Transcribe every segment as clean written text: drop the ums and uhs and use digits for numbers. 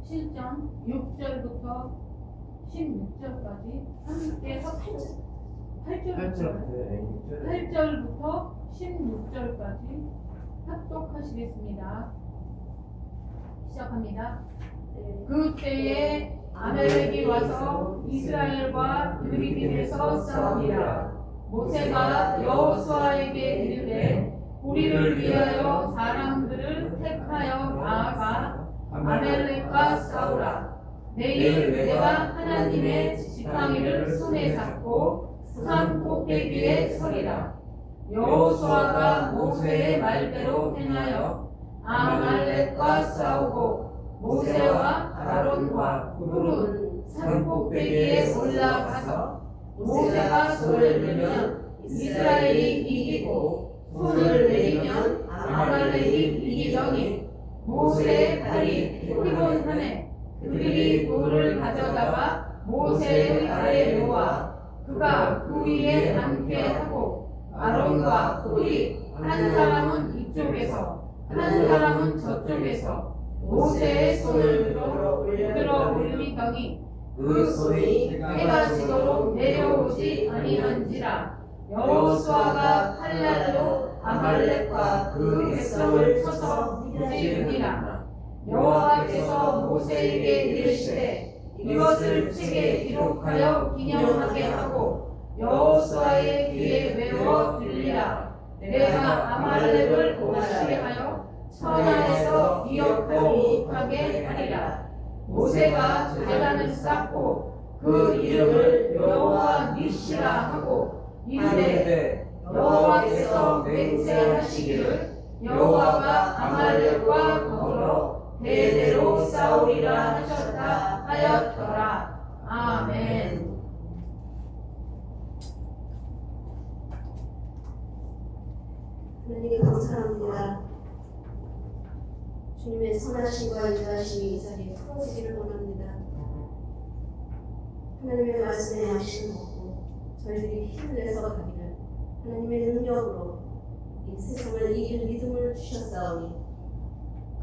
7장 6절부터 16절까지 함께 8절부터 16절까지 합독하시겠습니다. 시작합니다. 그때에 아말렉이 와서 이스라엘과 느리딤에서 싸우니라. 모세가 여호수아에게 이르되 우리를 위하여 사람들을 택하여 나아가 아말렉과 싸우라. 내일 내가 하나님의 지팡이를 손에 잡고 산 꼭대기에 서리라. 여호수아가 모세의 말대로 행하여 아말렉과 싸우고 모세와 아론과 훌은 산 꼭대기에 올라가서 모세가 손을 들면 이스라엘이 이기고 손을 내리면 아말렉이 이기더니 모세의 발이 피곤하매 그들이 돌을 가져다가 모세의 발에 놓아 그가 그 위에 앉게 하고 아론과 훌이 한 사람은 이쪽에서 한 사람은 저쪽에서 모세의 손을 들어 올리더니 그 손이 해가 지도록 내려오지 아니한지라. 여호수아가 칼날로 아말렉과 그 백성을 쳐서 무찌르니라. 여호와께서 모세에게 이르시되 이것을 책에 기록하여 기념하게 하고 여호수아의 귀에 외워 들리라. 내가 아말렉을 멸시하여 천하에서 기억하지 못하게 하리라. 모세가 제단을 쌓고 그 이름을 여호와 니시라 하고 이르되 여호와께서 맹세하시기를 여호와가 아말렉과 더불어 대대로 싸우리라 하셨다 하였더라. 아멘. 하나님 감사합니다. 주님의 선하심과 인자하심이 이 자리에 풀어지기를 원합니다. 하나님의 말씀에 양심을 먹고 저희들이 힘을 내서 가기를 하나님의 능력으로 이 세상을 이길 믿음을 주셨사오니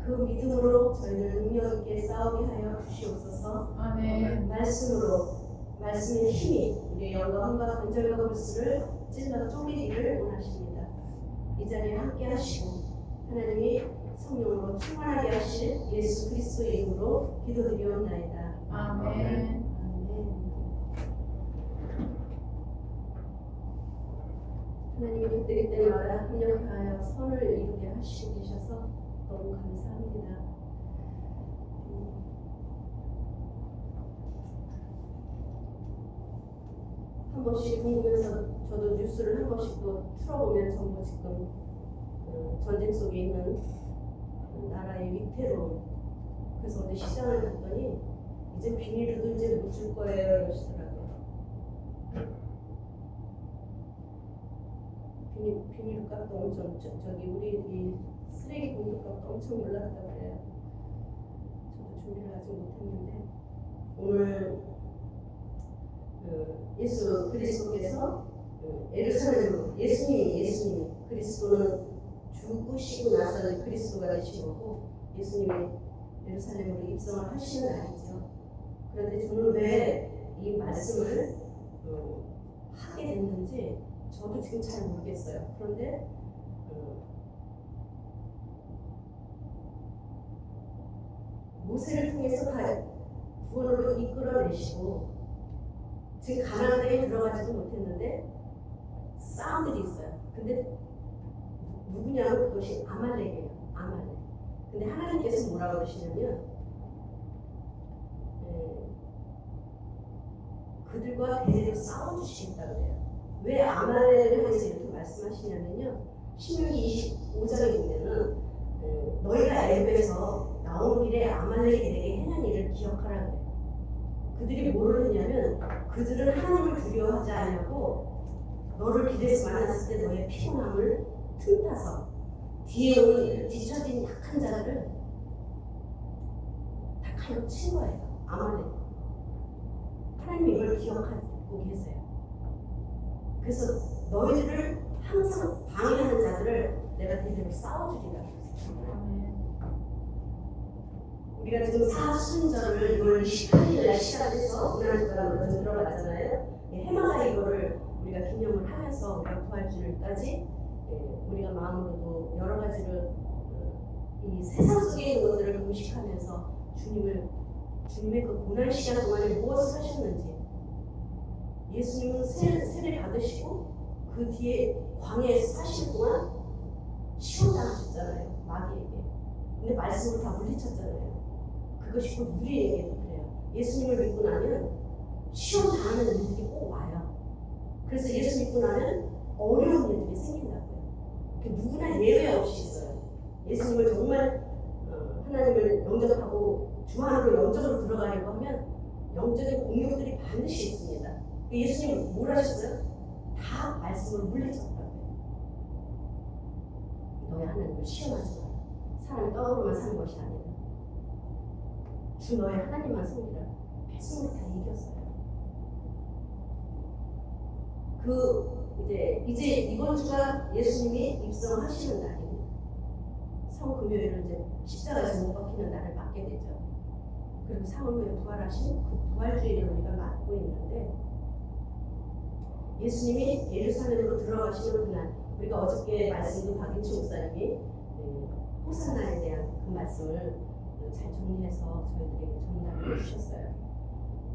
그 믿음으로 저희들 능력 있게 싸우게 하여 주시옵소서. 아멘. 말씀으로 말씀의 힘이 우리의 영광과 간절과 불수를 찔러 쪼개기를 원하십니다. 이 자리에 함께 하시고 하나님이 성령으로 충만하게 하실 예수 그리스도의 이름으로 기도드리옵나이다. 아멘. 아멘. 하나님이 그때그때 마다 합력하여 선을 이루게 하시고 계셔서 너무 감사합니다. 한 번씩 궁금해서 저도 뉴스를 한 번씩 또 틀어보면 전부 지금 전쟁 속에 있는 나라의 위태로움. 그래서 어제 시장을 갔더니 이제 비닐도 이제 못 줄 거예요 이러시더라고요. 비닐 값도 엄청 저기 우리 이 쓰레기 봉투 값도 엄청 올랐다고 그래요. 저도 준비를 아직 못했는데 오늘 예수 그리스도께서 예루살렘으로 예수님이 그리스도는 죽으시고 나서 그리스도가 되신 거고 예수님이 예루살렘으로 입성을 하시는 날이죠. 그런데 저는 왜 이 말씀을 하게 됐는지 저도 지금 잘 모르겠어요. 그런데 모세를 통해서 구원으로 이끌어내시고 지금 가나안 땅에 들어가지도 못했는데 싸움들이 있어요. 근데 누구냐면 그것이 아말렉이에요. 아말렉. 근데 하나님께서 뭐라고 그러시냐면 그들과 대대로 싸워주시겠다고 그래요. 왜 아말렉을 향해서 이렇게 말씀하시냐면요. 신명기 25장에 보면은 너희가 애굽에서 나오는 길에 아말렉이 내게 행한 일을 기억하라 그래요. 그들이 뭐를 했냐면 그들은 하나님을 두려워하지 않냐고 너를 길에서 만났을 때 너의 피곤함을 틈타서 뒤에 오는 뒤처진 약한 자들을 다 칼로 친 거예요. 아말렉. 하나님이 이걸 기억하고 계세요. 그래서 너희들을 항상 방해하는 자들을 내가 대대로 싸워주리라. 우리가 지금 사순절을 6월 28일 날 시작해서 고난주간으로 좀 들어갔잖아요. 해마다 이거를 우리가 기념을 하면서 우리가 부활주일까지 우리가 마음으로도 여러 가지를 이 세상 속에 있는 것들을 공식하면서 주님의 그 고난 시간 동안에 무엇을 하셨는지, 예수님은 세례 받으시고 그 뒤에 광야에서 40일 동안 시험당하셨잖아요, 마귀에게. 근데 말씀을 다 물리쳤잖아요. 그것이 곧 우리에게도 그래요. 예수님을 믿고 나면 시험 당하는 일들이 꼭 와요. 그래서 예수 믿고 나면 어려운 일들이 생긴다고요. 누구나 예외 없이 있어요. 예수님을 정말 하나님을 영접하고 주 안으로 영접으로 들어가려고 하면 영적인 공격들이 반드시 있습니다. 예수님은 뭘 하셨어요? 다 말씀으로 물리쳤다고요. 너의 하나님을 시험하지 마라. 사람이 떡으로만 사는 것이 아니다. 주 너의 하나님만 섬기라. 백성을 다 이겼어요. 이제 이번 주가 예수님이 입성하시는 날입니다. 성금요일은 이제 십자가에서 못 박히는 날을 맞게 되죠. 그리고 사흘 후에 부활하신 그 부활주일을 우리가 맞고 있는데, 예수님이 예루살렘으로 들어가시는 그날, 우리가 어저께 말씀도 박인치 목사님이 호산나에 대한 그 말씀을 잘 정리해서 저희들에게 전달해 주셨어요.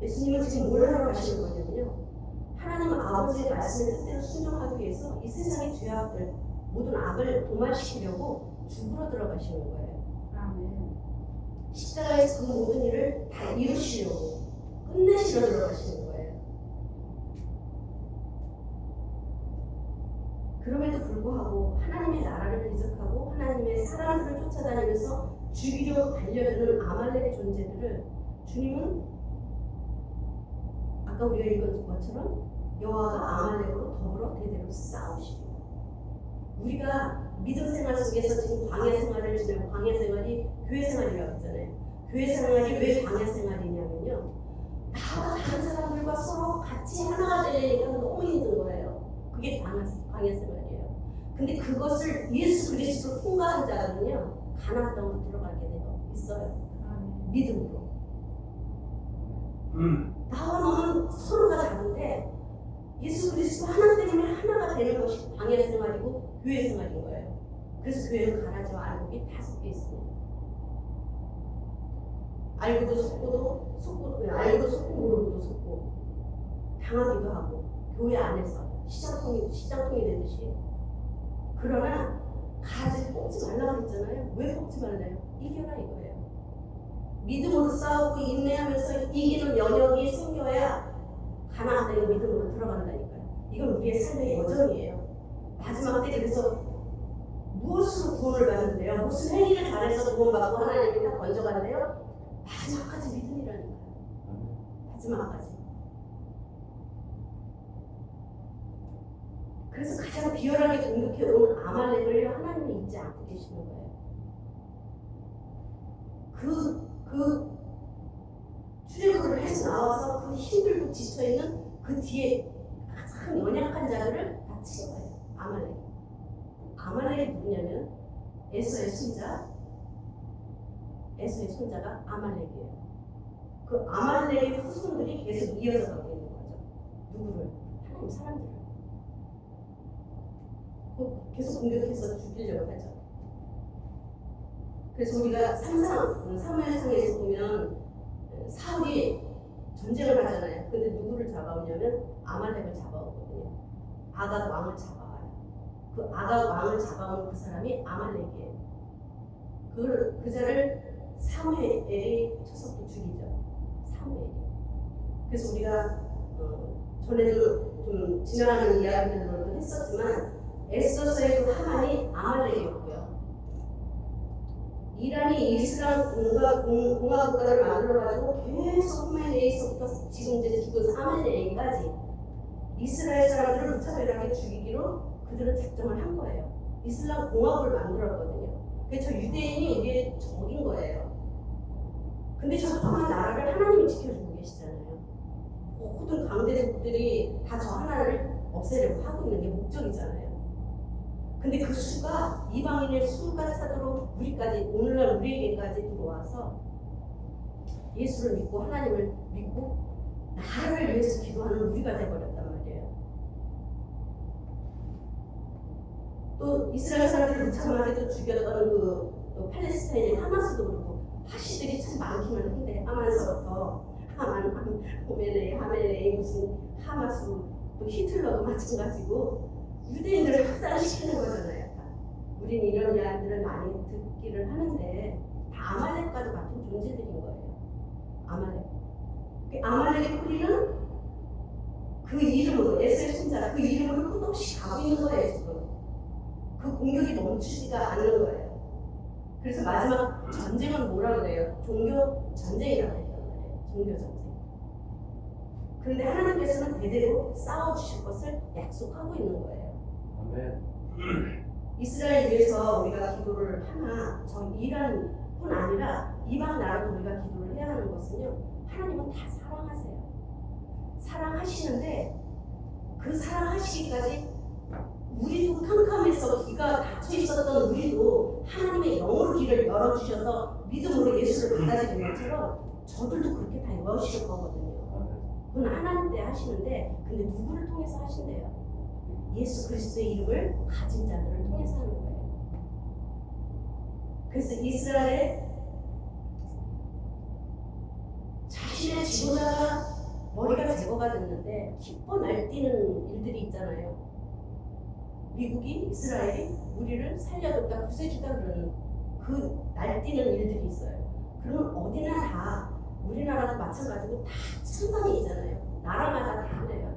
예수님은 지금 뭘 하러 가시는 거냐면요, 하나님 아버지의 말씀에 뜻대로 순종하기 위해서 이 세상의 죄악들, 모든 악을 도말시키려고 죽으러 들어가시는 거예요. 아멘. 십자가에서 그 모든 일을 다 이루시려고 끝내시러 들어가시는 거예요. 그럼에도 불구하고 하나님의 나라를 대적하고 하나님의 사람들을 쫓아다니면서 죽이려고 달려드는 아말렉의 존재들을 주님은 아까 우리가 읽은 것처럼 여호와가 아말렉으로 더불어 대대로 싸우시고, 우리가 믿음 생활 속에서 지금 광야 생활을 지내고, 광야 생활이 교회 생활이라고 했잖아요. 교회 생활이 왜 광야 생활이냐면요, 나와 다른 사람들과 서로 같이 하나가 되려니까 너무 힘든 거예요. 그게 광야 생활이에요. 근데 그것을 예수 그리스도로 통과한 자는요, 가나안 땅으로 들어가게 되어 있어요. 믿음으로. 나와 너는 서로가 다른데 예수 그리스도 하나 때문에 하나가 되는 것이 광야 생활이고 교회 생활인 거예요. 그래서 교회는 가라지와 알곡이 다 섞여 있습니다. 알고도 속고, 알고도 속고, 모르고도 속고, 당하기도 하고, 교회 안에서 시장통이 되듯이. 그러나 가라지를 뽑지 말라고 했잖아요. 왜 뽑지 말래요? 이겨라 이거예요. 믿음으로 싸우고 인내하면서 이기는 연역이 생겨야 가나안 땅에 믿음으로 들어간다니까요. 이건 우리의 삶의 여정이에요. 마지막 때 그래서 무엇으로 구원을 받는데요? 무슨 행위를 잘해서 구원받고 하나님이 다 건져간대요? 마지막까지 믿음이라니까요. 마지막까지. 그래서 가장 비열하게 공격해온 아말렉을 하나님이 잊지 않고 계시는 거예요. 그 출애굽을 해서 나와서 그 힘들고 지쳐있는 그 뒤에 가장 연약한 자들을 다 치워요. 아말렉이 누구냐면 에서의 손자가 아말렉이에요. 그 아말렉의 후손들이 계속 이어져 가고 있는 거죠. 누구를? 하나님 사람들을 계속 공격해서 죽이려고 하죠. 그래서 우리가 사무엘상에서 보면 사울이 전쟁을 하잖아요. 근데 누구를 잡아오냐면 아말렉을 잡아오거든요. 아각 왕을 잡아와요. 그 아각 왕을 잡아온 그 사람이 아말렉이에요. 그 자를 사무엘이 쳐서 또 죽이죠. 사무엘이. 그래서 우리가 전에도 좀 지나가는 이야기들로도 했었지만 에스더서의 그 하만이 아말렉이었고요. 이란이 이슬람 공화국가를 만들어가지고 계속 후메네이서부터 지금 이제 죽은 하메네이까지 이스라엘 사람들을 무차별하게 죽이기로 그들은 작정을 한 거예요. 이슬람 공화국을 만들었거든요. 그래서 유대인이 우리의 적인 거예요. 근데 저 하나의 나라를 하나님이 지켜주고 계시잖아요. 모든 강대국들이 다 저 하나를 없애려고 하고 있는 게 목적이잖아요. 근데 그 수가 이방인의 수가 차도록 우리까지 오늘날 우리에게까지 들어와서 예수를 믿고 하나님을 믿고 나라를 위해서 기도하는 우리가 돼버렸단 말이에요. 또 이스라엘 사람들을 무참하게도 죽였던 또 팔레스타인의 하마스도 그렇고 바시들이 참 많기는 한데 하마스부터 하멜레이 무슨 하마스 또 히틀러도 마찬가지고 유대인들을 학살시키는 거잖아요. 우리는 이런 이야기들을 많이 듣기를 하는데 다 아말렉과도 같은 존재들인 거예요. 아말렉의 뿌리는 그 이름으로 에스의 손자라 그 이름으로 끝없이 가고 있는 거예요. 지금 그 공격이 멈추지가 않는 거예요. 그래서 마지막 전쟁은 뭐라 그래요? 종교 전쟁이라고 했단 말이에요. 종교 전쟁. 그런데 하나님께서는 대대로 싸워주실 것을 약속하고 있는 거예요. 아멘. 이스라엘 위해서 우리가 기도를 하나 저 이란뿐 아니라 이방 나라도 우리가 기도를 해야 하는 것은요, 하나님은 다 사랑하세요. 사랑하시는데 그 사랑하시기까지 우리도 캄캄해서 귀가 닫혀 있었던 우리도 하나님의 영으로 길을 열어주셔서 믿음으로 예수를 받아들인 것처럼 저들도 그렇게 다 열어주실 거거든요. 그건 하나님 때 하시는데 근데 누구를 통해서 하신대요? 예수 그리스도의 이름을 가진 자들을 통해서 하는 거예요. 그래서 이스라엘 자신의 지도자가 머리가 제거가 됐는데 기뻐 날뛰는 일들이 있잖아요. 미국이 이스라엘이 우리를 살려줬다 구세주다 그러는 그 날뛰는 일들이 있어요. 그러면 어디나 다 우리나라도 마찬가지고 다 찬반이 있잖아요. 나라마다 다 그래요.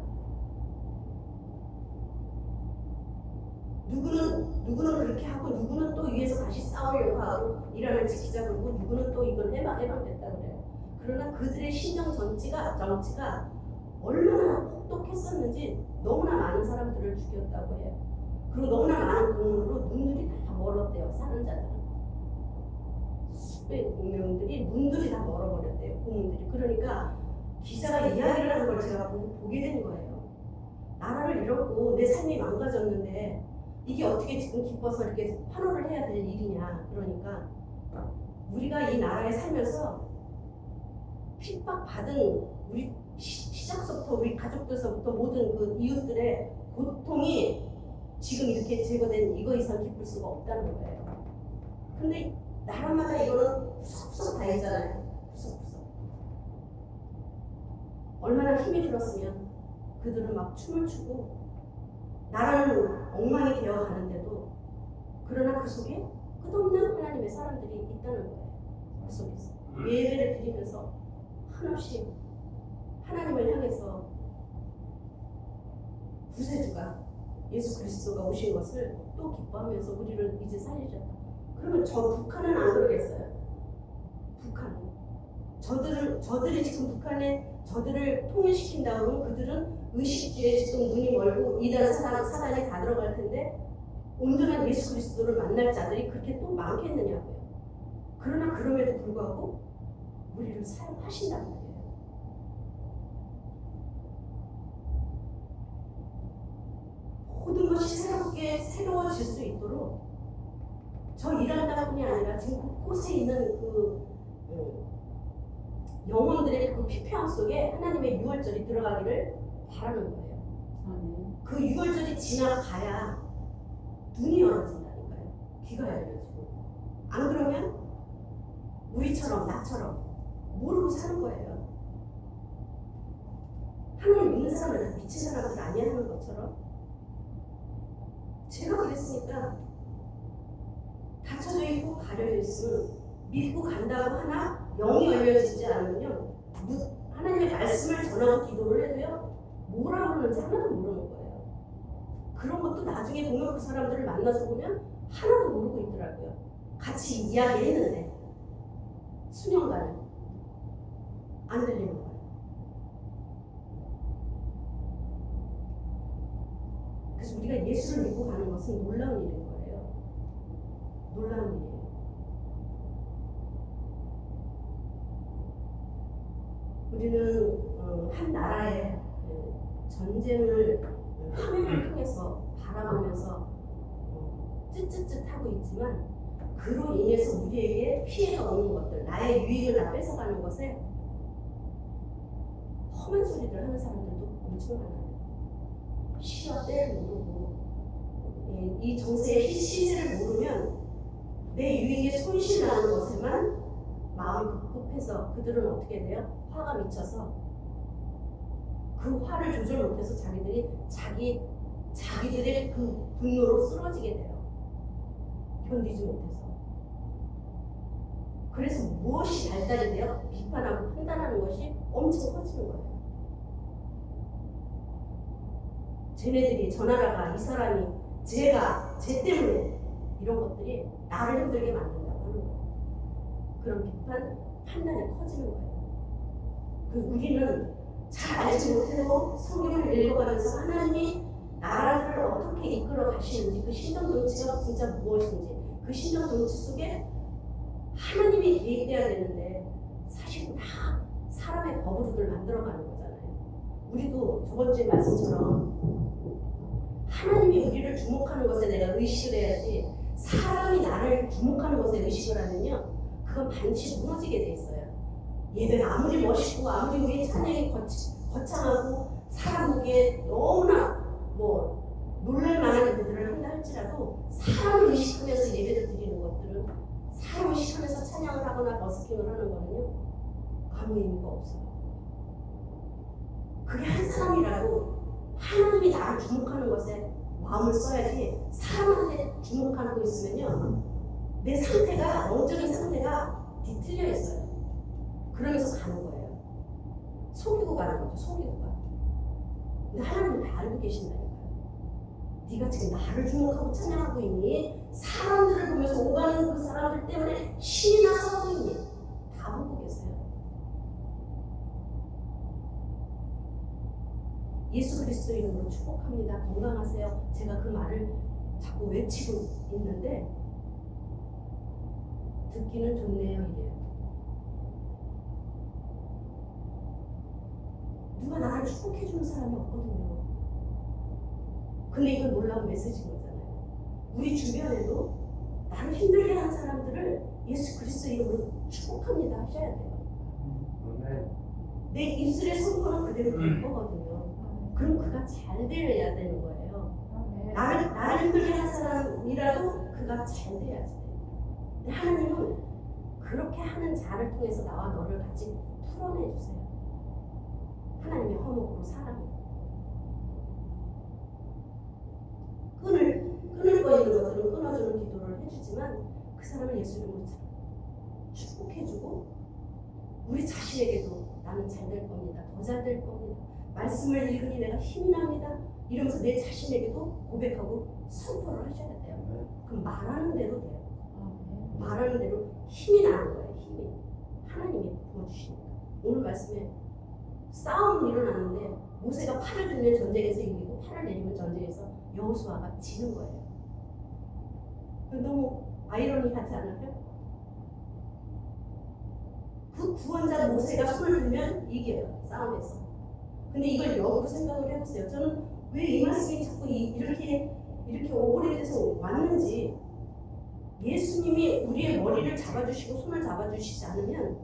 누구는 그렇게 하고 누구는 또 위에서 다시 싸우려고 하고 이란을 지키자 그러고 누구는 또 이걸 해방됐다 그래요. 그러나 그들의 신정 정치가 얼마나 혹독했었는지 너무나 많은 사람들을 죽였다고 해요. 그리고 너무나 많은 공무로 눈들이 다 멀었대요. 사는 자들은 수백 명들이 눈들이 다 멀어버렸대요. 공무들이. 그러니까 기자가 이야기를 하는 걸 제가 보게 된 거예요. 나라를 잃었고 내 삶이 망가졌는데 이게 어떻게 지금 기뻐서 이렇게 환호를 해야 될 일이냐. 그러니까 우리가 이 나라에 살면서 핍박받은 우리 시작서부터 우리 가족들서부터 모든 그 이웃들의 고통이 지금 이렇게 제거된 이거 이상 기쁠 수가 없다는 거예요. 근데 나라마다 이거는 구석구석 다 있잖아요. 구석구석. 얼마나 힘이 들었으면 그들은 막 춤을 추고 나라는 엉망이 되어 가는데도 그러나 그 속에 끝없는 하나님의 사람들이 있다는 거예요. 그 속에서 예배를 드리면서 한없이 하나님을 향해서 구세주가 예수 그리스도가 오신 것을 또 기뻐하면서 우리를 이제 살리셨다. 그러면 저 북한은 안 그러겠어요? 북한은 저들이 지금 북한에 저들을 통일시킨다 그러면 그들은 의식주의에 지금 눈이 멀고 이단 사단이 다 들어갈 텐데 온전한 예수 그리스도를 만날 자들이 그렇게 또 많겠느냐고요. 그러나 그럼에도 불구하고 우리를 사용하신단 말이에요. 모든 것이 새로워질 수 있도록 저 이란 나라뿐이 아니라 지금 곳곳에 있는 그 영혼들의 그 피폐함 속에 하나님의 유월절이 들어가기를 바라는 거예요. 그 유월절이 지나가야 눈이 열어진다니까요. 귀가 열려지고. 안 그러면 우리처럼 나처럼 모르고 사는 거예요. 하나님 믿는 사람은 다 미친 사람들 아니야 하는 것처럼 제가 그랬으니까 닫혀져 있고 가려져 있으면 믿고 간다고 하나 영이 열려지지 않으면요 하나님의 말씀을 전하고 기도를 해도요 뭐라 그러는지 하나도 모르는 거예요. 그런 것도 나중에 보면 그 사람들을 만나서 보면 하나도 모르고 있더라고요. 같이 이야기했는데 수년간 안 들리는 거예요. 그래서 우리가 예수를 믿고 가는 것은 놀라운 일인 거예요. 놀라운 일이에요. 우리는 한 나라의 전쟁을 화면을 통해서 바라보면서 쯧쯧쯧 하고 있지만 그로 인해서 우리에게 피해가 오는 것들, 나의 유익을 다 뺏어가는 것에 험한 소리를 하는 사람들도 엄청 많아요. 시와 때를 모르고 이 정세의 시세를 모르면 내 유익에 손실 나는 것에만 마음이 급급해서 그들은 어떻게 돼요? 화가 미쳐서 그 화를 조절 못해서 자기들의 그 분노로 쓰러지게 돼요. 견디지 못해서. 그래서 무엇이 발달이 돼요? 비판하고 판단하는 것이 엄청 커지는 거예요. 쟤네들이 저 나라가 이 사람이 쟤 때문에 이런 것들이 나를 힘들게 만든다고 하는 거예요. 그런 비판, 판단이 커지는 거예요. 그 우리는 잘 알지 못해도 성경을 읽어가면서 하나님이 나라를 어떻게 이끌어 가시는지 그 신정 정치가 진짜 무엇인지 그 신정 정치 속에 하나님이 개입돼야 되는데 사실 다 사람의 법으로들 만들어가는 거잖아요. 우리도 저번 주에 말씀처럼 하나님이 우리를 주목하는 것에 내가 의식을 해야지 사람이 나를 주목하는 것에 의식을 하면요 그건 반드시 무너지게 돼 있어요. 얘들 아무리 멋있고 아무리 우리 찬양이 거창하고 사람 보기에 너무나 놀랄만한 일들을 한다 할지라도 사람을 의식하면서 예배를 드리는 것들은 사람을 의식하면서 찬양을 하거나 버스킹을 하는 거는요 아무 의미가 없어요. 그게 한 사람이라도 하나님이 나를 주목하는 것에 마음을 써야지 사람한테 주목하고 있으면요 내 상태가 영적인 상태가 뒤틀려 있어요. 그러면서 가는 거예요. 속이고 가는 거죠. 속이고 가. 근데 하나님은 다 알고 계신다니까요. 네가 지금 나를 주목하고 찬양하고 있니? 사람들을 보면서 오가는 그 사람들 때문에 신이 나서 하고 있니? 다 보고 계세요. 예수 그리스도 이름으로 축복합니다. 건강하세요. 제가 그 말을 자꾸 외치고 있는데 듣기는 좋네요. 이래요. 누가 나를 축복해주는 사람이 없거든요. 근데 이건 놀라운 메시지인 거잖아요. 우리 주변에도 나를 힘들게 하는 사람들을 예수 그리스도 이름으로 축복합니다 하셔야 돼요. 내 입술의 선포는 그대로 될 거거든요. 그럼 그가 잘 되어야 되는 거예요. 나를 힘들게 하는 사람이라도 그가 잘 돼야지 돼요. 근데 하나님은 그렇게 하는 자를 통해서 나와 너를 같이 풀어내주세요. 하나님의 허목으로 살아갑니다. 끊을 거 있는 것들은 끊어주는 기도를 해주지만 그 사람을 예수 이름으로 축복해주고 우리 자신에게도 나는 잘 될 겁니다. 더 잘 될 겁니다. 말씀을 읽으니 내가 힘이 납니다. 이러면서 내 자신에게도 고백하고 선포를 하셔야 돼요. 그럼 말하는 대로 돼요. 말하는 대로 힘이 나는 거예요. 힘이. 하나님이 부어주시니까. 오늘 말씀에 싸움이 일어나는데 모세가 팔을 들면 전쟁에서 이기고 팔을 내리면 전쟁에서 여호수아가 지는 거예요. 너무 아이러니하지 않아요? 그 구원자 모세가 손을 들면 이겨요. 싸움에서. 근데 이걸 역으로 생각을 해보세요. 저는 왜 이 말씀이 자꾸 이렇게 오래돼서 왔는지 예수님이 우리의 머리를 잡아주시고 손을 잡아주시지 않으면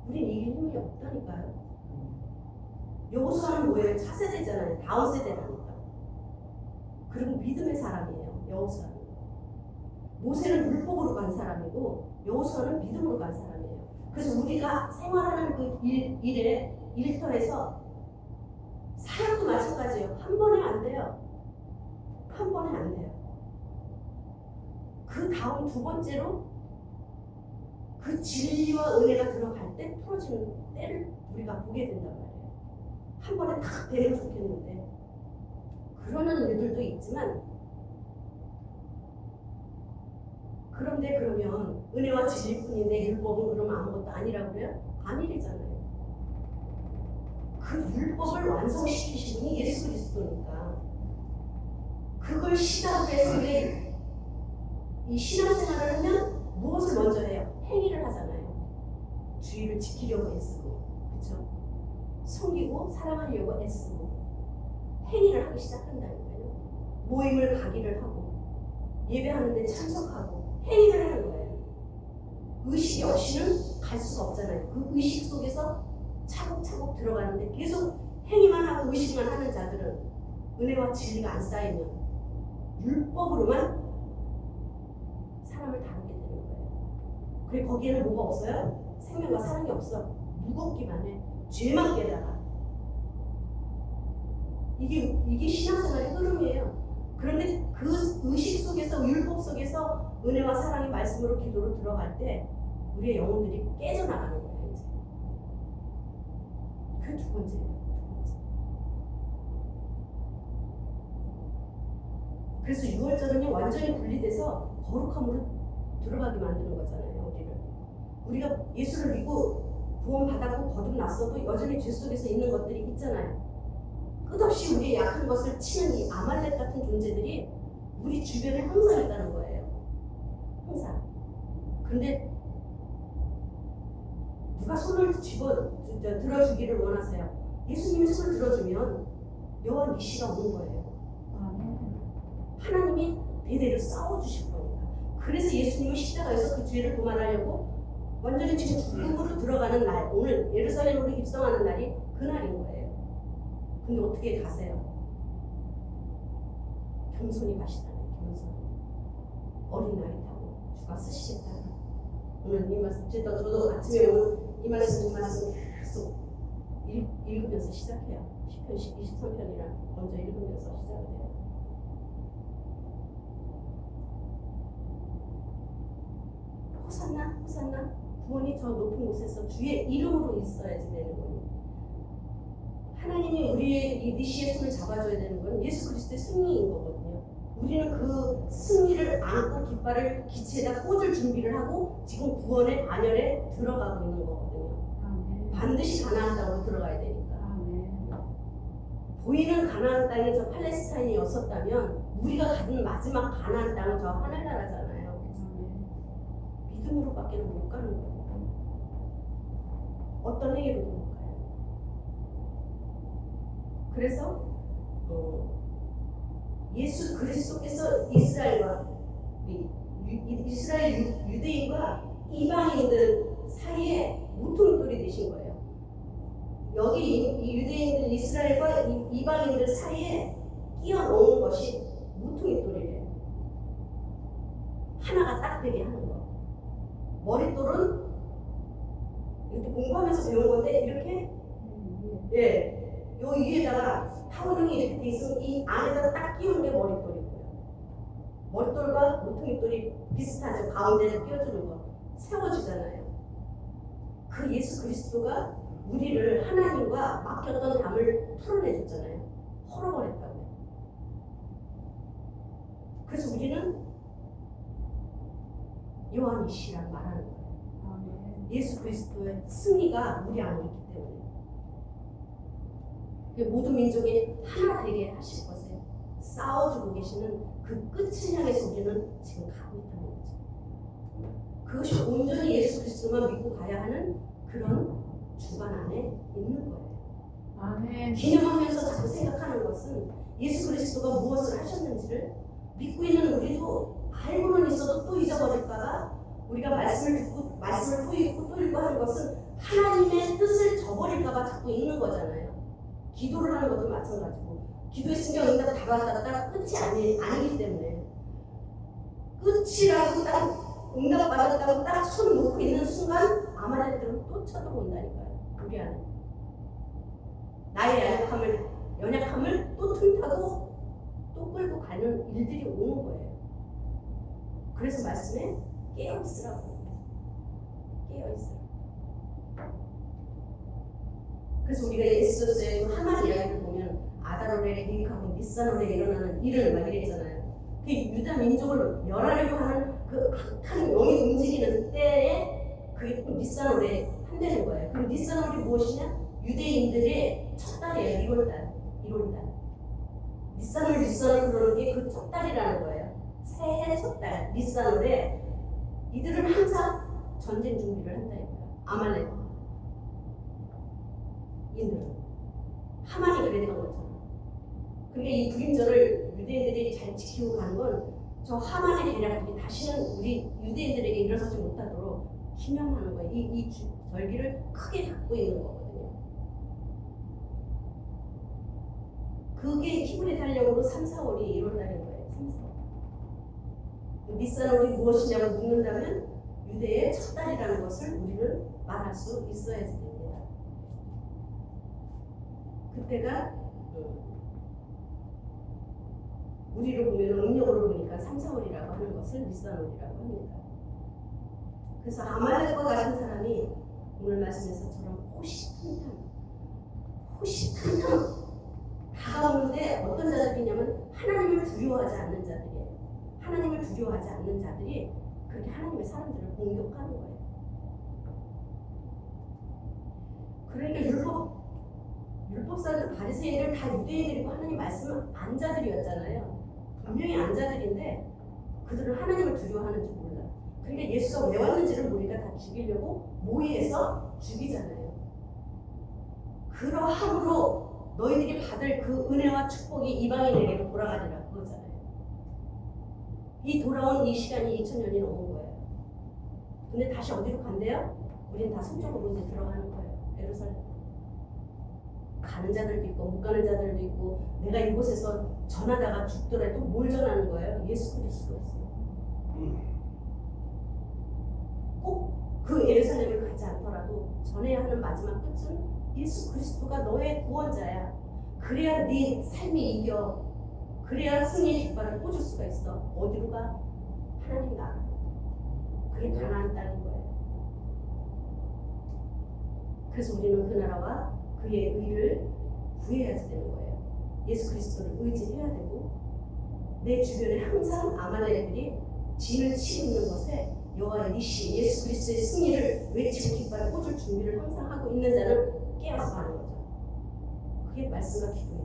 우린 이길 힘이 없다니까요. 여호수아는 뭐예요? 차세대잖아요. 다음 세대라니까. 그리고 믿음의 사람이에요. 여호수아는. 모세는 율법으로 간 사람이고 여호수아는 믿음으로 간 사람이에요. 그래서 우리가 생활하는 그 일터에서 사역도 마찬가지예요. 한 번에 안 돼요. 한 번에 안 돼요. 그 다음 두 번째로 그 진리와 은혜가 들어갈 때 풀어지는 때를 우리가 보게 된단 말이에요. 한 번에 탁 되면 좋겠는데 그러는 일들도 있지만 그런데 그러면 은혜와 진리뿐인데 율법은 그러면 아무것도 아니라고 그래요? 아니래잖아요. 그 율법을 완성시키신 분이 예수 그리스도니까 그걸 시작으로 해서 이 신앙생활을 하면 무엇을 먼저 해요? 행위를 하잖아요. 주의를 지키려고 애쓰고 그렇죠? 섬기고 사랑하려고 애쓰고 행위를 하기 시작한다니까요. 모임을 가기를 하고 예배하는 데 참석하고 행위를 하는 거예요. 의식이 없이는 갈 수가 없잖아요. 그 의식 속에서 차곡차곡 들어가는데 계속 행위만 하고 의식만 하는 자들은 은혜와 진리가 안 쌓이면 율법으로만 사람을 다루게 되는 거예요. 그리고 거기에는 뭐가 없어요? 생명과 사랑이 없어. 무겁기만 해. 죄만 깨달아. 이게 신앙생활의 흐름이에요. 그런데 그 의식 속에서, 율법 속에서 은혜와 사랑의 말씀으로 기도로 들어갈 때 우리의 영혼들이 깨져나가는 거예요. 이제. 그 두 번째예요. 그래서 6월절은요 완전히 분리돼서 거룩함으로 들어가게 만드는 거잖아요. 우리가 예수를 믿고 구원받았고 거듭났어도 여전히 죄 속에서 있는 것들이 있잖아요. 끝없이 우리의 약한 것을 치는 이 아말렉 같은 존재들이 우리 주변에 항상 있다는 거예요. 항상. 그런데 누가 손을 들어주기를 원하세요. 예수님이 손을 들어주면 여호와 니시가 오는 거예요. 하나님이 대대로 싸워주실 거니까. 그래서 예수님은 십자가에서 그 죄를 도말하려고 완전히 지금 죽음으로 들어가는 날, 오늘 예루살렘으로 입성하는 날이 그날인 거예요. 근데 어떻게 가세요? 겸손히 가시다니, 겸손히. 어린 나이 타고 주가 쓰시겠다. 오늘 이 말씀, 저도 아침에 오늘 이 말씀 계속 읽으면서 시작해요. 10편, 23편이랑 먼저 읽으면서 시작을 해요. 호산나, 호산나, 구원이 저 높은 곳에서 주의 이름으로 있어야지 되는 거니. 하나님이 우리의 이 니시의 손을 잡아줘야 되는 건 예수 그리스도의 승리인 거거든요. 우리는 그 승리를 안고 깃발을 기체에다 꽂을 준비를 하고 지금 구원의 반열에 들어가고 있는 거거든요. 반드시 가나안 땅으로 들어가야 되니까. 보이는 가나안 땅이 저 팔레스타인이었었다면 우리가 가는 마지막 가나안 땅은 저 하늘나라잖아요. 믿음으로밖에 못 가는 거예요. 어떤 행위로도 못 가요. 그래서 예수 그리스도께서 이스라엘 유대인과 이방인들 사이에 모퉁이돌이 되신 거예요. 여기 이 유대인들 이스라엘과 이방인들 사이에 끼어 넣은 것이 모퉁이돌이래요. 하나가 딱 되게 하는 거. 머릿돌은 이렇게 공부하면서 배운 건데 이렇게 요 위에다가 타원형이 이렇게 돼 있으면 이 안에다가 딱 끼우는 게 머릿돌이고요. 머릿돌과 모퉁이돌이 비슷하죠. 가운데를 끼워주는 거 세워주잖아요. 그 예수 그리스도가 우리를 하나님과 막혔던 담을 풀어내줬잖아요. 헐어버렸다고요. 그래서 우리는 요한이시라고 말하는 거예요. 예수 그리스도의 승리가 우리 안에 있기 때문에 모든 민족이 하나 되게 하실 것에 싸워주고 계시는 그 끝을 향해서 우리는 지금 가고 있다는 거죠. 그것이 온전히 예수 그리스도만 믿고 가야 하는 그런 주관 안에 있는 거예요. 아멘. 기념하면서 자꾸 생각하는 것은 예수 그리스도가 무엇을 하셨는지를 믿고 있는 우리도 알고는 있어도 또 잊어버릴까봐 우리가 말씀을 듣고 말씀을 또 읽고 또 읽고 하는 것은 하나님의 뜻을 저버릴까봐 자꾸 읽는 거잖아요. 기도를 하는 것도 마찬가지고 기도했으면 응답 다 받았다가 끝이 아니기 때문에 끝이라고 딱 응답 받았다고 딱 손 놓고 있는 순간 아말렉들은 또 쳐들어온다니까요. 우리 안에 나의 연약함을 또 틈타고 또 끌고 가는 일들이 오는 거예요. 그래서 말씀에 깨어있으라고. 깨어있으라고. 그래서 우리가 에스더스의 하만 이야기를 보면 아다롤에 계획하고 닛산월에 일어나는 일을 막 이랬잖아요. 그 유다 민족을 멸하려고 하는 그 악한 영이 움직이는 때에 그게 꼭 닛산월에 한다는 거예요. 그럼 닛산월이 무엇이냐? 유대인들의 첫 달이에요. 1월달. 닛산월 그러는 게 그 첫 달이라는 거예요. 새해 첫 달, 닛산월에 이들은 항상 전쟁 준비를 한다니까요. 아말렉 인들은 하만이 그랬던 것처럼. 그러니까 이 불임절을 유대인들이 잘 지키고 가는 건 저 하만의 계략들이 다시는 우리 유대인들에게 일어서지 못하도록 기념하는 거예요. 이 절기를 크게 갖고 있는 거거든요. 그게 히브리 달력으로 3, 4월이 1월달인 거예요. 3, 4월. 니산월이 무엇이냐고 묻는다면 유대의 첫 달이라는 것을 우리는 말할 수 있어야 됩니다. 그때가 우리로 보면 음력으로 보니까 3, 4월이라고 하는 것을 니산월이라고 합니다. 그래서 아말렉과 같은 사람이 오늘 말씀에서처럼 호시탐탐 다가오는데 어떤 자들이냐면 하나님을 두려워하지 않는 자들이에요. 하나님을 두려워하지 않는 자들이 그렇게 하나님의 사람들을 공격하는 거예요. 그러니까 율법사들 바리새인들 다 유대인들이고 하나님 말씀은 안자들이었잖아요. 분명히 안자들인데 그들은 하나님을 두려워하는 줄 몰라. 그러니까 예수가 왜 왔는지를 모르니까 다 죽이려고 모의해서 죽이잖아요. 그러함으로 너희들이 받을 그 은혜와 축복이 이방인에게로 돌아가리라 그거잖아요. 이 돌아온 이 시간이 2000년이 넘은 거예요. 근데 다시 어디로 간대요? 우린 다 성적으로 이제 들어가는 거예요. 예루살렘. 가는 자들도 있고 못 가는 자들도 있고 내가 이곳에서 전하다가 죽더라도 뭘 전하는 거예요? 예수 그리스도였어요. 꼭 그 예루살렘을 가지 않더라도 전해야 하는 마지막 끝은 예수 그리스도가 너의 구원자야. 그래야 네 삶이 이겨. 그래야 승리의 깃발을 꽂을 수가 있어. 어디로 가? 하나님 나라. 그게 가나안 땅인 거예요. 그래서 우리는 그 나라와 그의 의를 구해야지 되는 거예요. 예수 그리스도를 의지해야 되고 내 주변에 항상 아말렉들이 진을 치고 있는 것에 여호와의 니시 예수 그리스도의 승리를 외치고 깃발을 꽂을 준비를 항상 하고 있는 자는 깨어서 가는 거죠. 그게 말씀과 기도예요.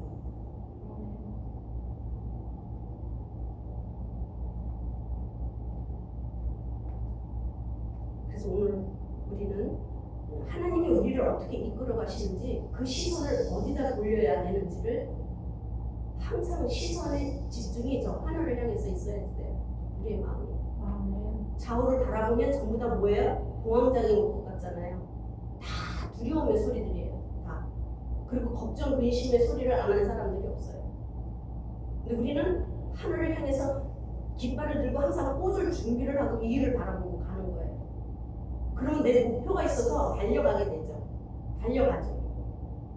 그래서 오늘 우리는 하나님이 우리를 어떻게 이끌어 가시는지 그 시선을 어디다 돌려야 되는지를 항상 시선의 집중이 저 하늘을 향해서 있어야 돼요. 우리의 마음이. 좌우를 바라보면 전부 다 뭐예요? 공황장애인 것 같잖아요. 다 두려움의 소리들이에요. 다. 그리고 걱정, 근심의 소리를 안 하는 사람들이 없어요. 근데 우리는 하늘을 향해서 깃발을 들고 항상 꽂을 준비를 하고 이 일을 바라보고 가는 거예요. 그러면 내 목표가 있어서 달려가게 되죠. 달려가죠.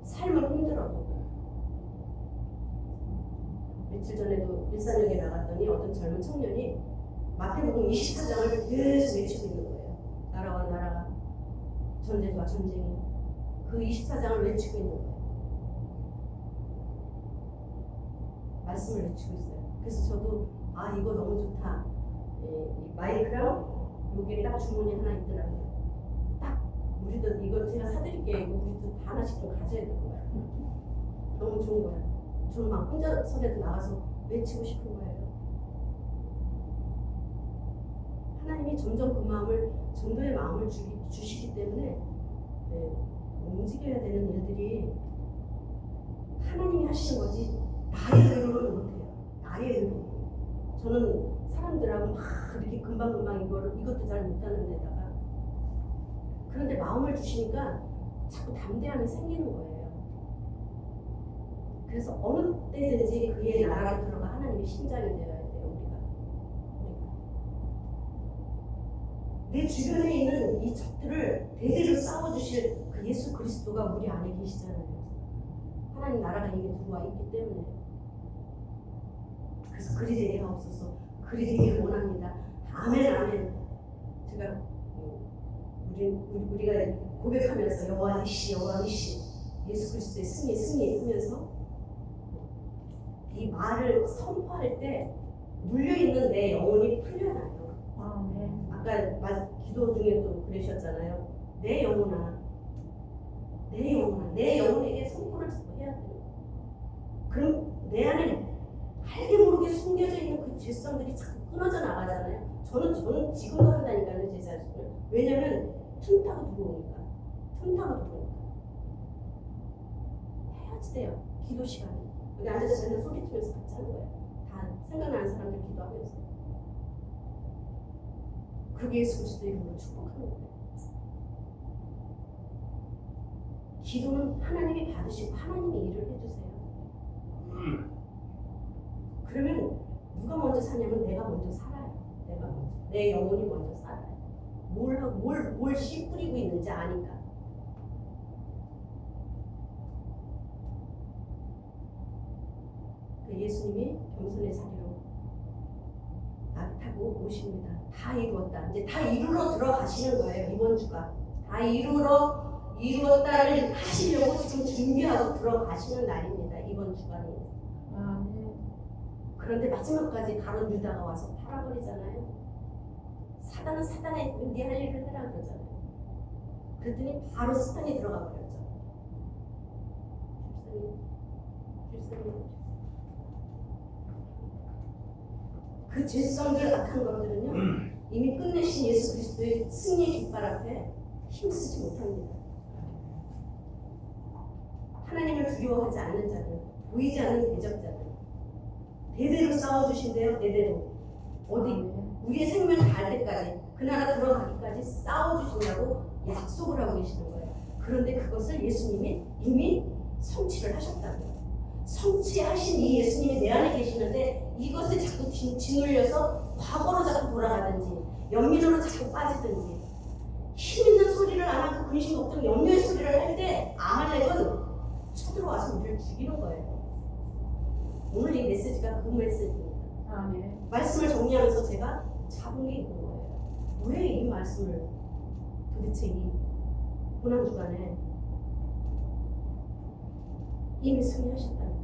삶은 힘들어도. 며칠 전에도 일산역에 나갔더니 어떤 젊은 청년이 마태복음 24장을 계속 외치고 있는 거예요. 나라와 나라가, 전쟁과 전쟁이. 그 24장을 외치고 있는 거예요. 말씀을 외치고 있어요. 그래서 저도 이거 너무 좋다. 이 마이크랑 여기에 딱 주머니 하나 있더라고요. 딱 우리도 이거 제가 사드릴게요. 이거 우리도 다 하나씩 좀 가져야 될 거야. 너무 좋은 거야. 저는 막 혼자서라도 나가서 외치고 싶은 거예요. 하나님이 점점 그 마음을, 전도의 마음을 주시기 때문에 움직여야 되는 일들이 하나님이 하시는 거지 나의 의로는 못해요. 나의 의로. 저는 사람들하고 막 이렇게 금방금방 이것도 잘 못하는 데다가 그런데 마음을 주시니까 자꾸 담대함이 생기는 거예요. 그래서 어느 때든지 그의 나라로 들어가 하나님의 심장이 되어야 돼요. 내 주변에 있는 이 적들을 대대로 싸워주실 그 예수 그리스도가 우리 안에 계시잖아요. 하나님 나라가 이미 들어와 있기 때문에. 그래서 그리 되게 하옵소서. 그리 되기를 원합니다. 아멘 아멘. 제가 우리가 고백하면서 여호와 니시 여호와 니시 예수 그리스도의 승리 하면서 이 말을 선포할 때 물려있는 내 영혼이 풀려나요. 아까 기도 중에도 그러셨잖아요. 내 영혼아, 내 영혼에게 선포를 자꾸 해야 돼요. 그럼 내 안에 알게 모르게 숨겨져 있는 그 죄성들이 자꾸 끊어져 나가잖아요. 저는 지금도 한다니까요, 제 자신을. 왜냐면 틈 타고 들어오니까. 해야지 돼요. 기도 시간에. 여기 앉아서 맨날 소리치면서 같이 하는 거예요. 다 생각나는 사람들 기도하면서. 그렇게 예수 그리스도 이름으로 축복하는 거예요. 기도는 하나님이 받으시고 하나님이 일을 해주세요. 그러면 누가 먼저 사냐면 내가 먼저 살아요. 내가 먼저. 내 영혼이 먼저 살아요. 뭘 씨 뿌리고 있는지 아니까. 예수님이 겸손의 자리로 타고 오십니다. 다 이루었다. 이제 다 이루러 들어가시는 거예요. 이번 주가 다 이루었다를 하시려고 지금 준비하고 들어가시는 날입니다. 이번 주간이. 그런데 마지막까지 가론 유다가 와서 팔아버리잖아요. 사단은 사단의 네 할 일을 해라 그러잖아요. 그랬더니 바로 사단이 들어가 버렸죠. 질서님. 그 질성들 악한 것들은요 이미 끝내신 예수 그리스도의 승리의 깃발 앞에 힘쓰지 못합니다. 하나님을 두려워하지 않는 자들, 보이지 않는 대적자들, 대대로 싸워주신대요. 대대로 어디 우리의 생명 닿을 때까지 그 나라 들어가기까지 싸워주신다고 약속을 하고 계시는 거예요. 그런데 그것을 예수님이 이미 성취를 하셨다고요. 성취하신 이 예수님이 내 안에 계시는데 이것에 자꾸 짓눌려서 과거로 자꾸 돌아가든지 연민으로 자꾸 빠지든지 힘 있는 소리를 안 하고 근심 걱정 염려의 소리를 할 때 아말렉은 쳐들어와서 우리를 죽이는 거예요. 오늘 이 메시지가 그 메시지입니다. 아멘. 말씀을 정리하면서 제가 잡은 게 있는 거예요. 왜 이 말씀을 도대체 이 고난주간에 이미 승리하셨다니까.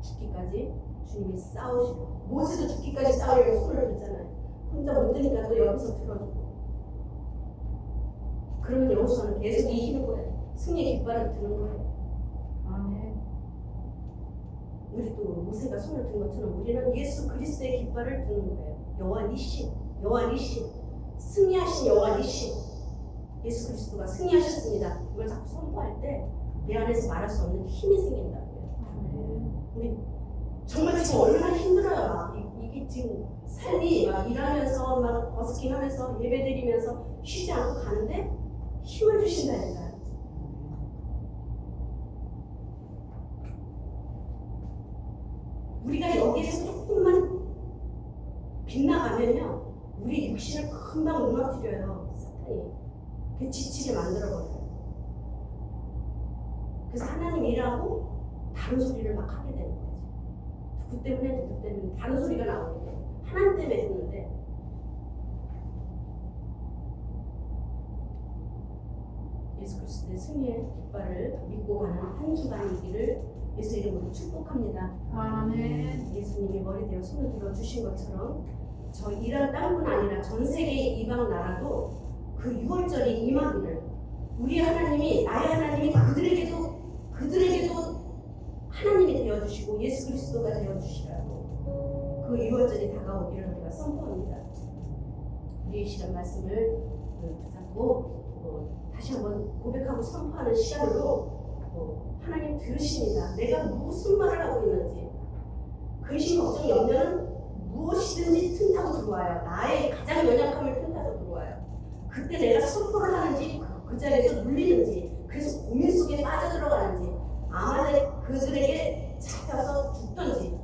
죽기까지 주님이 싸우시고 모세도 죽기까지 싸우려고 손을 들잖아요. 혼자 못 드니까 또 여기서 들어주고. 그러면 여호수아는 계속 이기는 거예요. 승리의 깃발을 드는 거예요. 아멘. 우리도 모세가 손을 든 것처럼 우리는 예수 그리스도의 깃발을 드는 거예요. 여호와 니시, 여호와 니시, 승리하신 여호와 니시. 예수 그리스도가 승리하셨습니다. 이걸 자꾸 선포할 때 내 안에서 말할 수 없는 힘이 생긴다고요. 우리 정말 지금 얼마나 힘들어요. 이게 지금 삶이 막 일하면서 막 버스킹하면서 예배드리면서 쉬지 않고 가는데 힘을 주신다니까요. 우리가 여기에서 조금만 빗나가면요 우리 육신을 금방 무너뜨려요. 사탄이 그 지치게 만들어버려요. 그래서 하나님 일하고 다른 소리를 막 하게 되는 거지. 누구 때문에 다른 소리가 나오는데 하나님 때문에 듣는데 예수 그리스도의 승리의 깃발을 믿고 가는 한 주간이기를 예수 이름으로 축복합니다. 아멘. 예수님이 머리 대어 손을 들어주신 것처럼 저 이란 땅뿐 아니라 전 세계의 이방 나라도 그 6월절이 임하기를 우리 하나님이 나의 하나님이 그들에게도 하나님이 되어주시고 예수 그리스도가 되어주시라고 그 6월절이 다가오기를 우리가 선포합니다. 우리 이 시간 말씀을 붙잡고 다시 한번 고백하고 선포하는 시간으로 하나님 들으십니다. 내가 무슨 말을 하고 있는지 근심 걱정 염려는 무엇이든지 틈타고 들어와요. 나의 가장 연약함을 틈타서 들어와요. 그때 내가 선포를 하는지 그 자리에서 눌리는지 그래서 고민 속에 빠져들어가는지 아말렉 그들에게 잡혀서 죽던지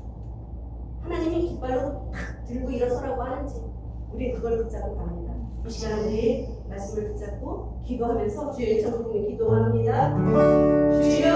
하나님이 깃발로 탁 들고 일어서라고 하는지 우리 그걸 붙잡고 갑니다. 이 시간에 우리 말씀을 붙잡고 기도하면서 주의 일천 부르며 기도합니다. 주여